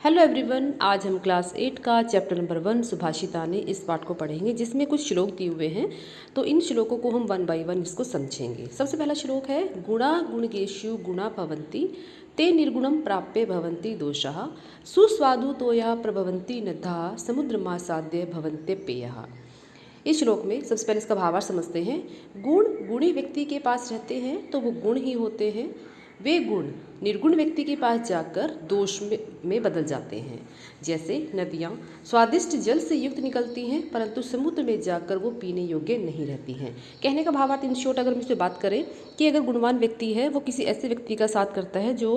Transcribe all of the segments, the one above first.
Hello everyone, आज हम class 8 का चैप्टर नंबर 1 सुभाषिता ने इस पाठ को पढ़ेंगे जिसमें कुछ श्लोक दिए हुए हैं। तो इन श्लोकों को हम वन बाय वन इसको समझेंगे। सबसे पहला श्लोक है गुणा गुणगेषु गुणा भवन्ति ते निर्गुणम प्राप्य भवन्ति दोषः सुस्वादु तोया प्रभवन्ति नद्धा समुद्रमासाद्य भवन्ते पेयः। इस श्लोक में सबसे पहले इसका भावार्थ समझते हैं। गुण गुणी व्यक्ति के पास रहते हैं तो वो गुण ही होते हैं। वे गुण निर्गुण व्यक्ति के पास जाकर दोष में बदल जाते हैं। जैसे नदियाँ स्वादिष्ट जल से युक्त निकलती हैं परंतु समुद्र में जाकर वो पीने योग्य नहीं रहती हैं। कहने का भावार्थ इन शॉर्ट अगर हम इस पर बात करें कि अगर गुणवान व्यक्ति है वो किसी ऐसे व्यक्ति का साथ करता है जो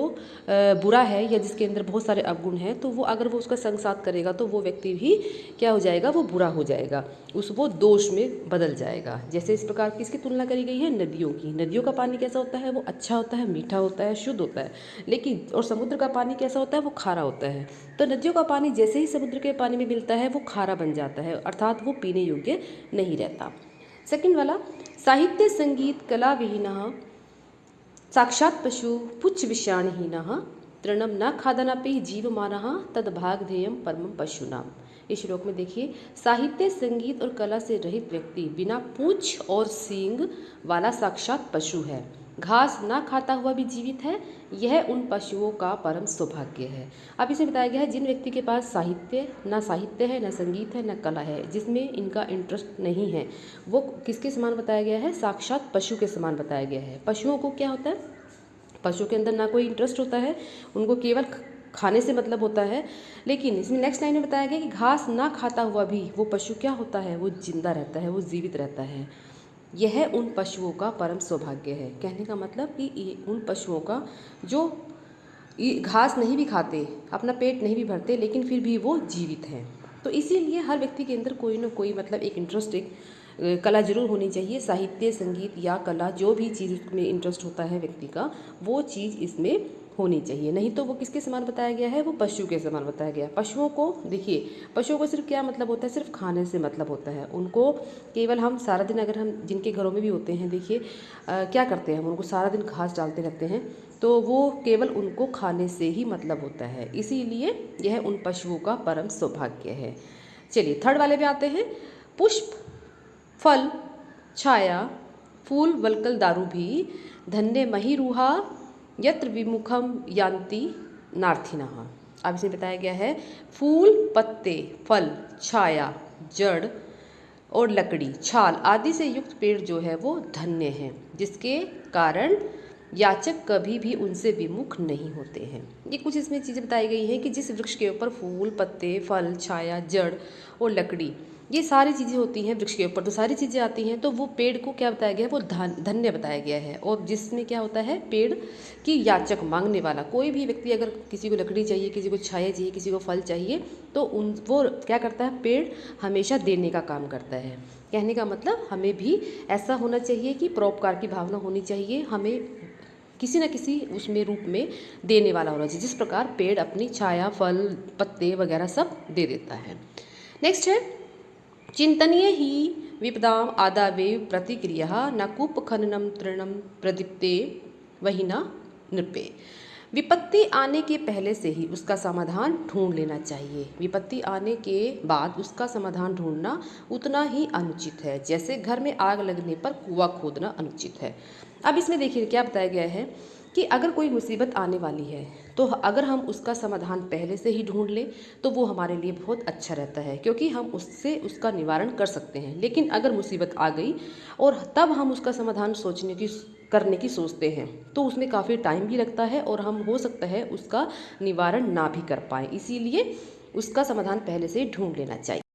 बुरा है या जिसके अंदर बहुत सारे अवगुण हैं, तो वो अगर वो उसका संग साथ करेगा तो वो व्यक्ति भी क्या हो जाएगा, वो बुरा हो जाएगा, वो दोष में बदल जाएगा। जैसे इस प्रकार की इसकी तुलना करी गई है नदियों की। नदियों का पानी कैसा होता है, वो अच्छा होता है, मीठा होता है, शुद्ध होता है। लेकिन और समुद्र का पानी कैसा होता है, वो खारा होता है। तो नदियों का पानी जैसे ही समुद्र के पानी में मिलता है वो खारा बन जाता है, अर्थात वो पीने योग्य नहीं रहता। सेकंड वाला, साहित्य संगीत कला विहीनः साक्षात् पशु पुच्छ विषाणहीनः तृणम न खादनपि जीवमानः तद्भागधेयम परमं पशूनाम। इस श्लोक में देखिए, साहित्य संगीत और कला से रहित व्यक्ति बिना पूंछ और सींग वाला साक्षात पशु है। घास ना खाता हुआ भी जीवित है, यह उन पशुओं का परम सौभाग्य है। अब इसे बताया गया है जिन व्यक्ति के पास साहित्य है, ना संगीत है, ना कला है, जिसमें इनका इंटरेस्ट नहीं है, वो किसके समान बताया गया है, साक्षात पशु के समान बताया गया है। पशुओं को क्या होता है, पशु के अंदर ना कोई इंटरेस्ट होता है, उनको केवल खाने से मतलब होता है। लेकिन इसमें नेक्स्ट लाइन में बताया गया कि घास ना खाता हुआ भी वो पशु क्या होता है, वो जिंदा रहता है, वो जीवित रहता है। यह उन पशुओं का परम सौभाग्य है। कहने का मतलब कि उन पशुओं का जो घास नहीं भी खाते, अपना पेट नहीं भी भरते, लेकिन फिर भी वो जीवित हैं। तो इसीलिए हर व्यक्ति के अंदर कोई ना कोई मतलब एक इंटरेस्ट, एक कला जरूर होनी चाहिए। साहित्य संगीत या कला, जो भी चीज़ उसमें इंटरेस्ट होता है व्यक्ति का, वो चीज़ इसमें होनी चाहिए। नहीं तो वो किसके समान बताया गया है, वो पशु के समान बताया गया है। पशुओं को देखिए, पशुओं को सिर्फ क्या मतलब होता है, सिर्फ खाने से मतलब होता है। उनको केवल हम सारा दिन, अगर हम जिनके घरों में भी होते हैं, देखिए क्या करते हैं, हम उनको सारा दिन घास डालते रहते हैं, तो वो केवल उनको खाने से ही मतलब होता है। इसीलिए यह उन पशुओं का परम सौभाग्य है। चलिए थर्ड वाले पे आते हैं। पुष्प फल छाया फूल वल्कल दारू भी धन्य महिरूहा यत्र विमुखम यान्ति नार्थिनः। अब इसमें बताया गया है फूल, पत्ते, फल, छाया, जड़ और लकड़ी, छाल आदि से युक्त पेड़ जो है वो धन्य है, जिसके कारण याचक कभी भी उनसे विमुख नहीं होते हैं। ये कुछ इसमें चीज़ें बताई गई हैं कि जिस वृक्ष के ऊपर फूल, पत्ते, फल, छाया, जड़ और लकड़ी, ये सारी चीज़ें होती हैं वृक्ष के ऊपर, तो सारी चीज़ें आती हैं, तो वो पेड़ को क्या बताया गया है, वो धन्य बताया गया है। और जिसमें क्या होता है, पेड़ की याचक, मांगने वाला, कोई भी व्यक्ति अगर किसी को लकड़ी चाहिए, किसी को छाया चाहिए, किसी को फल चाहिए, तो वो क्या करता है, पेड़ हमेशा देने का काम करता है। कहने का मतलब हमें भी ऐसा होना चाहिए कि परोपकार की भावना होनी चाहिए, हमें किसी न किसी उसमें रूप में देने वाला होना चाहिए, जिस प्रकार पेड़ अपनी छाया, फल, पत्ते वगैरह सब दे देता है। नेक्स्ट है चिंतनीय ही विपदाम आदावेव प्रतिक्रिया न कूप खननम तृणम प्रदीप्ते वही न नृपे। विपत्ति आने के पहले से ही उसका समाधान ढूंढ लेना चाहिए। विपत्ति आने के बाद उसका समाधान ढूंढना उतना ही अनुचित है जैसे घर में आग लगने पर कुआं खोदना अनुचित है। अब इसमें देखिए क्या बताया गया है कि अगर कोई मुसीबत आने वाली है तो अगर हम उसका समाधान पहले से ही ढूंढ लें तो वो हमारे लिए बहुत अच्छा रहता है, क्योंकि हम उससे उसका निवारण कर सकते हैं। लेकिन अगर मुसीबत आ गई और तब हम उसका समाधान करने की सोचते हैं तो उसमें काफ़ी टाइम भी लगता है और हम हो सकता है उसका निवारण ना भी कर पाएँ। इसीलिए उसका समाधान पहले से ही ढूंढ लेना चाहिए।